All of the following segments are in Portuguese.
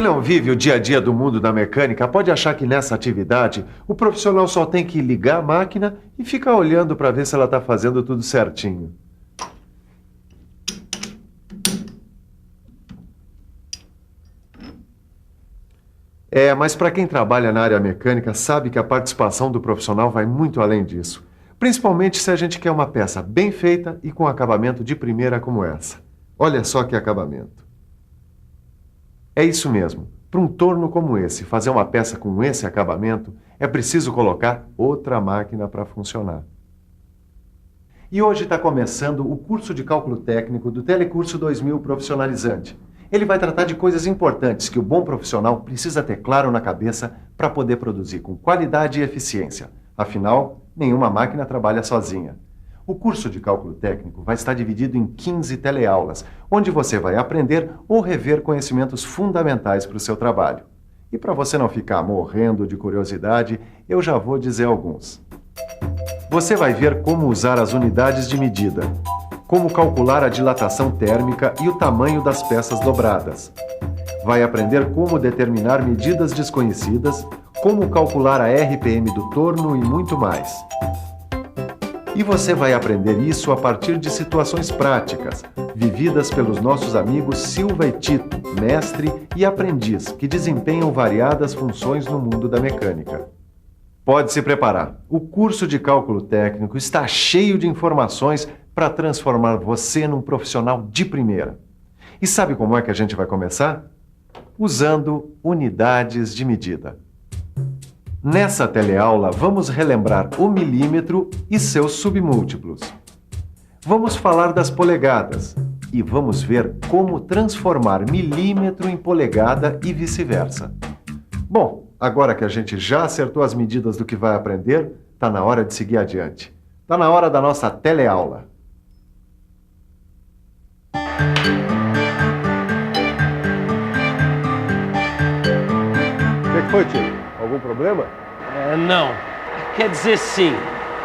Quem não vive o dia a dia do mundo da mecânica pode achar que nessa atividade o profissional só tem que ligar a máquina e ficar olhando para ver se ela está fazendo tudo certinho. Mas para quem trabalha na área mecânica sabe que a participação do profissional vai muito além disso. Principalmente se a gente quer uma peça bem feita e com acabamento de primeira como essa. Olha só que acabamento. É isso mesmo. Para um torno como esse, fazer uma peça com esse acabamento, é preciso colocar outra máquina para funcionar. E hoje está começando o curso de cálculo técnico do Telecurso 2000 Profissionalizante. Ele vai tratar de coisas importantes que o bom profissional precisa ter claro na cabeça para poder produzir com qualidade e eficiência. Afinal, nenhuma máquina trabalha sozinha. O curso de cálculo técnico vai estar dividido em 15 teleaulas, onde você vai aprender ou rever conhecimentos fundamentais para o seu trabalho. E para você não ficar morrendo de curiosidade, eu já vou dizer alguns. Você vai ver como usar as unidades de medida, como calcular a dilatação térmica e o tamanho das peças dobradas. Vai aprender como determinar medidas desconhecidas, como calcular a RPM do torno e muito mais. E você vai aprender isso a partir de situações práticas, vividas pelos nossos amigos Silva e Tito, mestre e aprendiz, que desempenham variadas funções no mundo da mecânica. Pode se preparar. O curso de cálculo técnico está cheio de informações para transformar você num profissional de primeira. E sabe como é que a gente vai começar? Usando unidades de medida. Nessa teleaula, vamos relembrar o milímetro e seus submúltiplos. Vamos falar das polegadas e vamos ver como transformar milímetro em polegada e vice-versa. Bom, agora que a gente já acertou as medidas do que vai aprender, está na hora de seguir adiante. Está na hora da nossa teleaula. O que foi, tio? Algum problema? Não. Quer dizer, sim.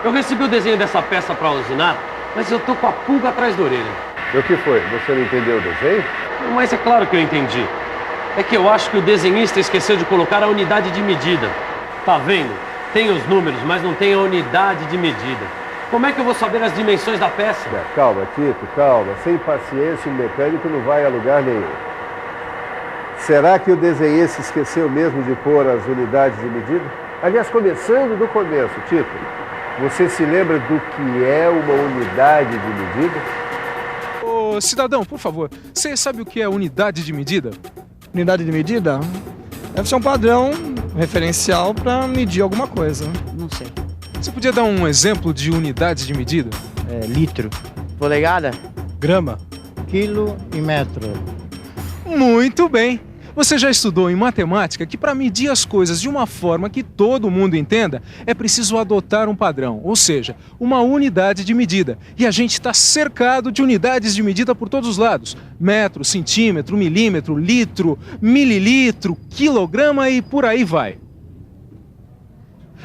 Eu recebi o desenho dessa peça para usinar, mas eu tô com a pulga atrás da orelha. E o que foi? Você não entendeu o desenho? Mas é claro que eu entendi. É que eu acho que o desenhista esqueceu de colocar a unidade de medida. Tá vendo? Tem os números, mas não tem a unidade de medida. Como é que eu vou saber as dimensões da peça? Calma, Tito, calma. Sem paciência, o mecânico não vai a lugar nenhum. Será que o desenhista esqueceu mesmo de pôr as unidades de medida? Aliás, começando do começo, Tito, você se lembra do que é uma unidade de medida? Ô, cidadão, por favor, você sabe o que é unidade de medida? Unidade de medida? Deve ser um padrão referencial para medir alguma coisa. Não sei. Você podia dar um exemplo de unidade de medida? Litro. Polegada? Grama. Quilo e metro. Muito bem! Você já estudou em matemática que para medir as coisas de uma forma que todo mundo entenda, é preciso adotar um padrão, ou seja, uma unidade de medida. E a gente está cercado de unidades de medida por todos os lados. Metro, centímetro, milímetro, litro, mililitro, quilograma e por aí vai.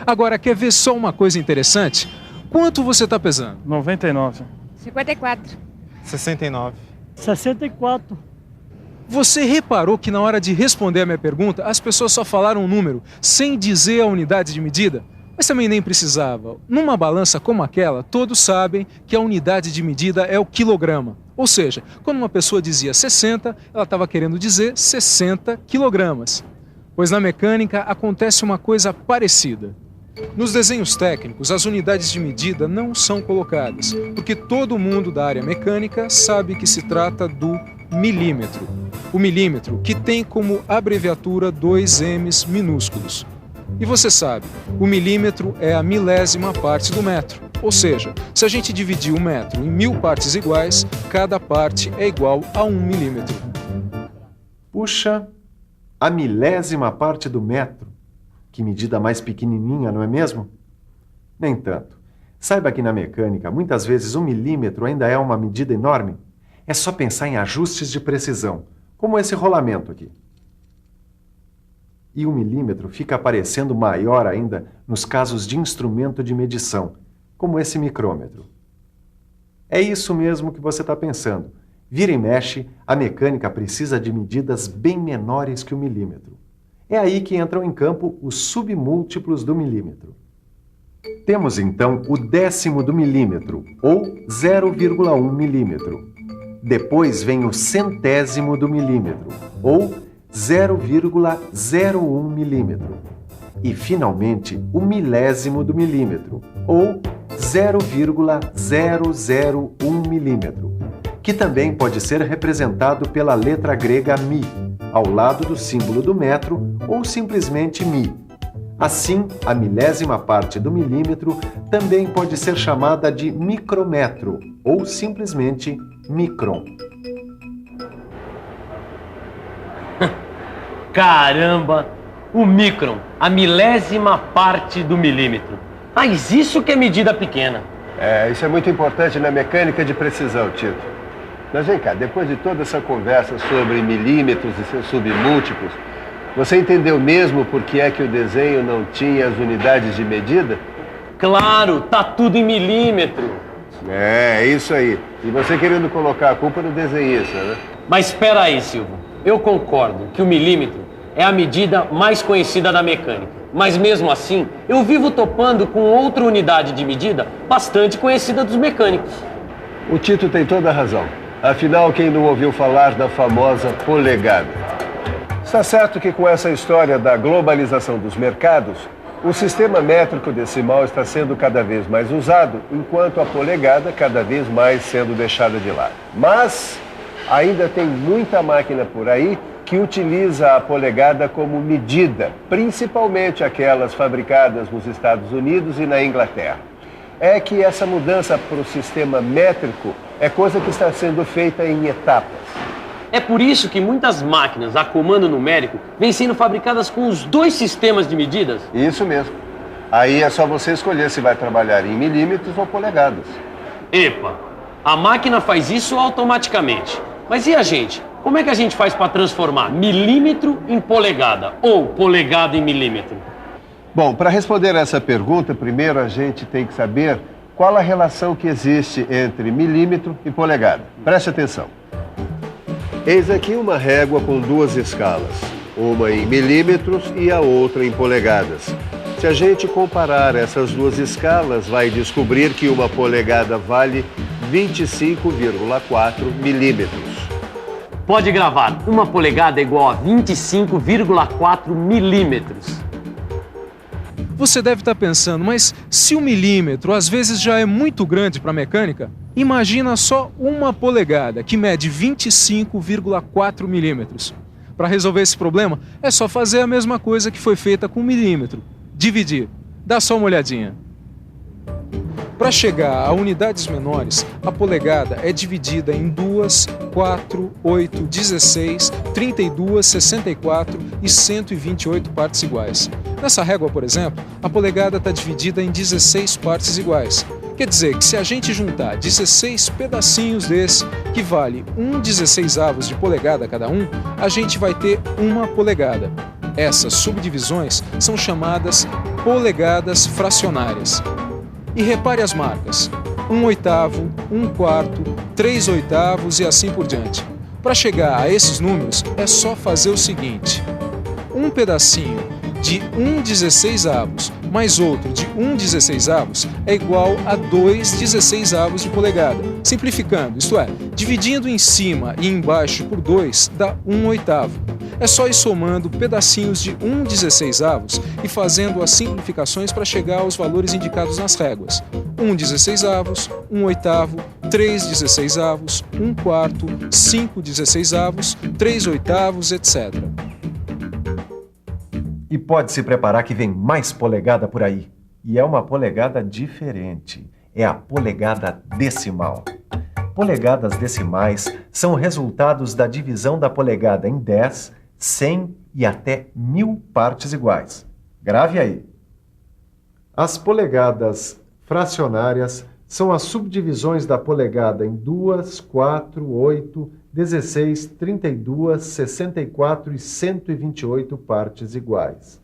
Agora, quer ver só uma coisa interessante? Quanto você está pesando? 99. 54. 69. 64. Você reparou que na hora de responder a minha pergunta, as pessoas só falaram um número, sem dizer a unidade de medida? Mas também nem precisava. Numa balança como aquela, todos sabem que a unidade de medida é o quilograma. Ou seja, quando uma pessoa dizia 60, ela estava querendo dizer 60 quilogramas. Pois na mecânica acontece uma coisa parecida. Nos desenhos técnicos, as unidades de medida não são colocadas, porque todo mundo da área mecânica sabe que se trata do milímetro. O milímetro, que tem como abreviatura 2 M's minúsculos. E você sabe, o milímetro é a milésima parte do metro. Ou seja, se a gente dividir o metro em 1000 partes iguais, cada parte é igual a 1 milímetro. Puxa, a milésima parte do metro. Que medida mais pequenininha, não é mesmo? Nem tanto. Saiba que na mecânica, muitas vezes 1 milímetro ainda é uma medida enorme. É só pensar em ajustes de precisão, como esse rolamento aqui. E 1 milímetro fica aparecendo maior ainda nos casos de instrumento de medição, como esse micrômetro. É isso mesmo que você está pensando. Vira e mexe, a mecânica precisa de medidas bem menores que o milímetro. É aí que entram em campo os submúltiplos do milímetro. Temos então o décimo do milímetro, ou 0,1 milímetro. Depois vem o centésimo do milímetro, ou 0,01 milímetro. E, finalmente, o milésimo do milímetro, ou 0,001 milímetro, que também pode ser representado pela letra grega mi, ao lado do símbolo do metro, ou simplesmente mi. Assim, a milésima parte do milímetro também pode ser chamada de micrômetro, ou simplesmente micron. Caramba! O micron, a milésima parte do milímetro. Mas isso que é medida pequena. Isso é muito importante na mecânica de precisão, Tito. Mas vem cá, depois de toda essa conversa sobre milímetros e seus submúltiplos, você entendeu mesmo por que é que o desenho não tinha as unidades de medida? Claro, tá tudo em milímetro. É isso aí. E você querendo colocar a culpa no desenhista, né? Mas espera aí, Silvio. Eu concordo que o milímetro é a medida mais conhecida da mecânica. Mas mesmo assim, eu vivo topando com outra unidade de medida bastante conhecida dos mecânicos. O Tito tem toda a razão. Afinal, quem não ouviu falar da famosa polegada? Está certo que com essa história da globalização dos mercados, o sistema métrico decimal está sendo cada vez mais usado, enquanto a polegada cada vez mais sendo deixada de lado. Mas ainda tem muita máquina por aí que utiliza a polegada como medida, principalmente aquelas fabricadas nos Estados Unidos e na Inglaterra. É que essa mudança para o sistema métrico é coisa que está sendo feita em etapas. É por isso que muitas máquinas a comando numérico vêm sendo fabricadas com os dois sistemas de medidas? Isso mesmo. Aí é só você escolher se vai trabalhar em milímetros ou polegadas. Epa, a máquina faz isso automaticamente. Mas e a gente? Como é que a gente faz para transformar milímetro em polegada ou polegada em milímetro? Bom, para responder essa pergunta, primeiro a gente tem que saber qual a relação que existe entre milímetro e polegada. Preste atenção. Eis aqui uma régua com duas escalas, uma em milímetros e a outra em polegadas. Se a gente comparar essas duas escalas, vai descobrir que uma polegada vale 25,4 milímetros. Pode gravar, uma polegada é igual a 25,4 milímetros. Você deve estar pensando, mas se o milímetro às vezes já é muito grande para a mecânica, imagina só uma polegada, que mede 25,4 milímetros. Para resolver esse problema, é só fazer a mesma coisa que foi feita com o milímetro. Dividir. Dá só uma olhadinha. Para chegar a unidades menores, a polegada é dividida em 2, 4, 8, 16, 32, 64 e 128 partes iguais. Nessa régua, por exemplo, a polegada está dividida em 16 partes iguais. Quer dizer que se a gente juntar 16 pedacinhos desse, que vale 1/16 de polegada cada um, a gente vai ter uma polegada. Essas subdivisões são chamadas polegadas fracionárias. E repare as marcas: 1/8, 1/4, 3/8 e assim por diante. Para chegar a esses números, é só fazer o seguinte: um pedacinho de 1/16 mais outro de 1/16 é igual a 2/16 de polegada. Simplificando, isto é, dividindo em cima e embaixo por 2 dá 1/8. É só ir somando pedacinhos de 1/16 e fazendo as simplificações para chegar aos valores indicados nas réguas: 1/16, 1/8, 3/16, 1/4, 5/16, 3/8, etc. E pode se preparar que vem mais polegada por aí. E é uma polegada diferente. É a polegada decimal. Polegadas decimais são resultados da divisão da polegada em 10, 100 e até 1000 partes iguais. Grave aí. As polegadas fracionárias são as subdivisões da polegada em 2, 4, 8, 16, 32, 64 e 128 partes iguais.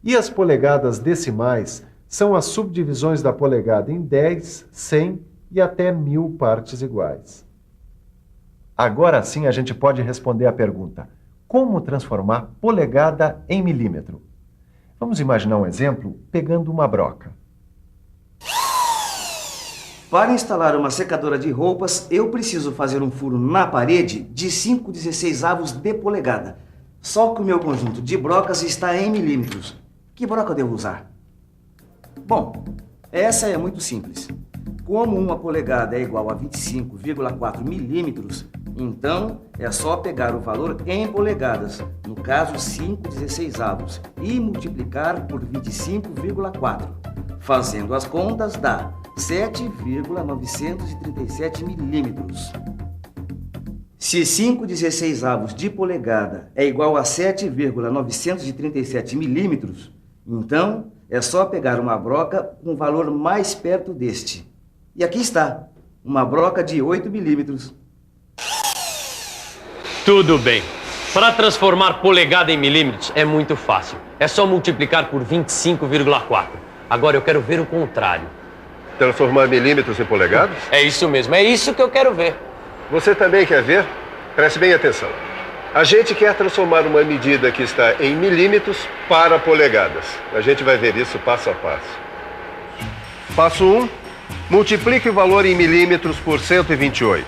E as polegadas decimais são as subdivisões da polegada em 10, 100 e até 1000 partes iguais. Agora sim a gente pode responder a pergunta: como transformar polegada em milímetro? Vamos imaginar um exemplo pegando uma broca. Para instalar uma secadora de roupas, eu preciso fazer um furo na parede de 5/16 de polegada. Só que o meu conjunto de brocas está em milímetros. Que broca eu devo usar? Bom, essa é muito simples. Como uma polegada é igual a 25,4 milímetros, então é só pegar o valor em polegadas, no caso 5/16, e multiplicar por 25,4. Fazendo as contas dá 7,937 milímetros. Se 5/16 de polegada é igual a 7,937 milímetros, então é só pegar uma broca com o valor mais perto deste. E aqui está, uma broca de 8 milímetros. Tudo bem. Para transformar polegada em milímetros é muito fácil. É só multiplicar por 25,4. Agora eu quero ver o contrário. Transformar milímetros em polegadas? É isso mesmo, é isso que eu quero ver. Você também quer ver? Preste bem atenção. A gente quer transformar uma medida que está em milímetros para polegadas. A gente vai ver isso passo a passo. Passo 1. Multiplique o valor em milímetros por 128.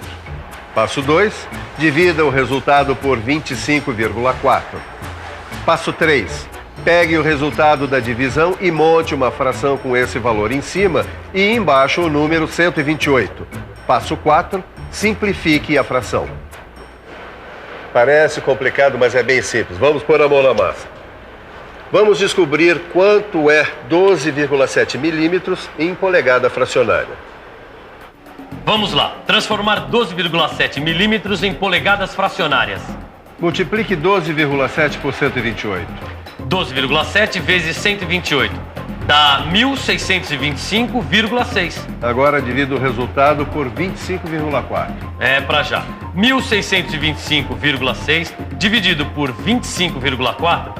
Passo 2. Divida o resultado por 25,4. Passo 3. Pegue o resultado da divisão e monte uma fração com esse valor em cima e embaixo o número 128. Passo 4. Simplifique a fração. Parece complicado, mas é bem simples. Vamos pôr a mão na massa. Vamos descobrir quanto é 12,7 milímetros em polegada fracionária. Vamos lá, transformar 12,7 milímetros em polegadas fracionárias. Multiplique 12,7 por 128. 12,7 vezes 128 dá 1.625,6. Agora divida o resultado por 25,4. É pra já. 1.625,6 dividido por 25,4,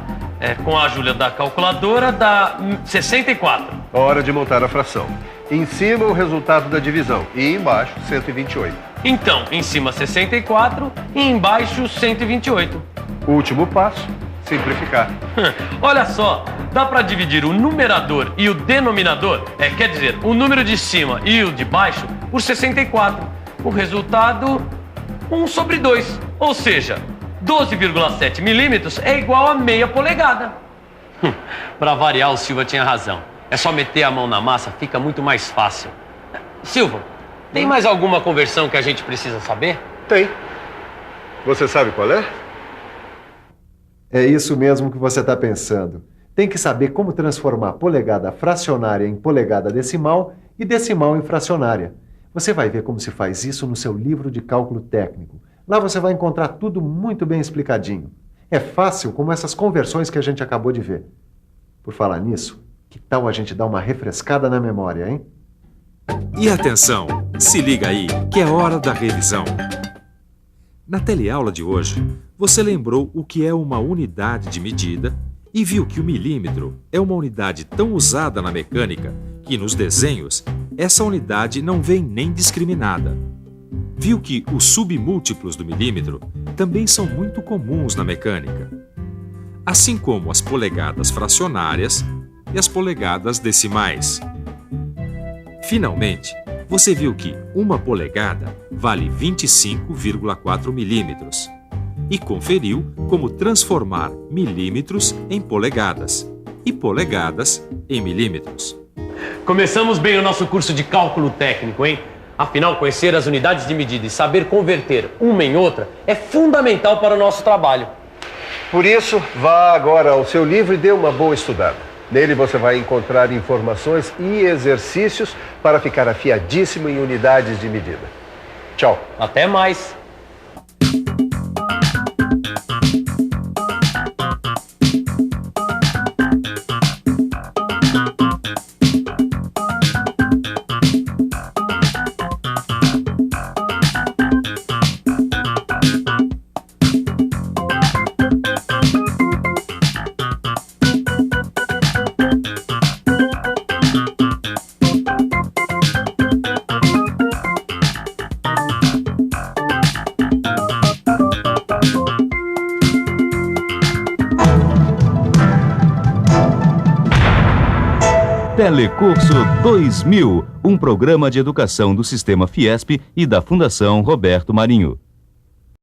com a ajuda da calculadora, dá 64. Hora de montar a fração. Em cima o resultado da divisão e embaixo 128. Então, em cima 64 e embaixo 128. Último passo, simplificar. Olha só, dá para dividir o numerador e o denominador, quer dizer, o número de cima e o de baixo, por 64. O resultado, 1/2. Ou seja, 12,7 milímetros é igual a meia polegada. Para variar, o Silva tinha razão. É só meter a mão na massa, fica muito mais fácil. Silva, tem mais alguma conversão que a gente precisa saber? Tem. Você sabe qual é? É isso mesmo que você está pensando. Tem que saber como transformar polegada fracionária em polegada decimal e decimal em fracionária. Você vai ver como se faz isso no seu livro de cálculo técnico. Lá você vai encontrar tudo muito bem explicadinho. É fácil como essas conversões que a gente acabou de ver. Por falar nisso, que tal a gente dar uma refrescada na memória, hein? E atenção, se liga aí, que é hora da revisão. Na teleaula de hoje, você lembrou o que é uma unidade de medida e viu que o milímetro é uma unidade tão usada na mecânica que nos desenhos essa unidade não vem nem discriminada. Viu que os submúltiplos do milímetro também são muito comuns na mecânica, assim como as polegadas fracionárias e as polegadas decimais. Finalmente, você viu que uma polegada vale 25,4 milímetros e conferiu como transformar milímetros em polegadas e polegadas em milímetros. Começamos bem o nosso curso de cálculo técnico, hein? Afinal, conhecer as unidades de medida e saber converter uma em outra é fundamental para o nosso trabalho. Por isso, vá agora ao seu livro e dê uma boa estudada. Nele você vai encontrar informações e exercícios para ficar afiadíssimo em unidades de medida. Tchau. Até mais. Telecurso 2000, um programa de educação do Sistema Fiesp e da Fundação Roberto Marinho.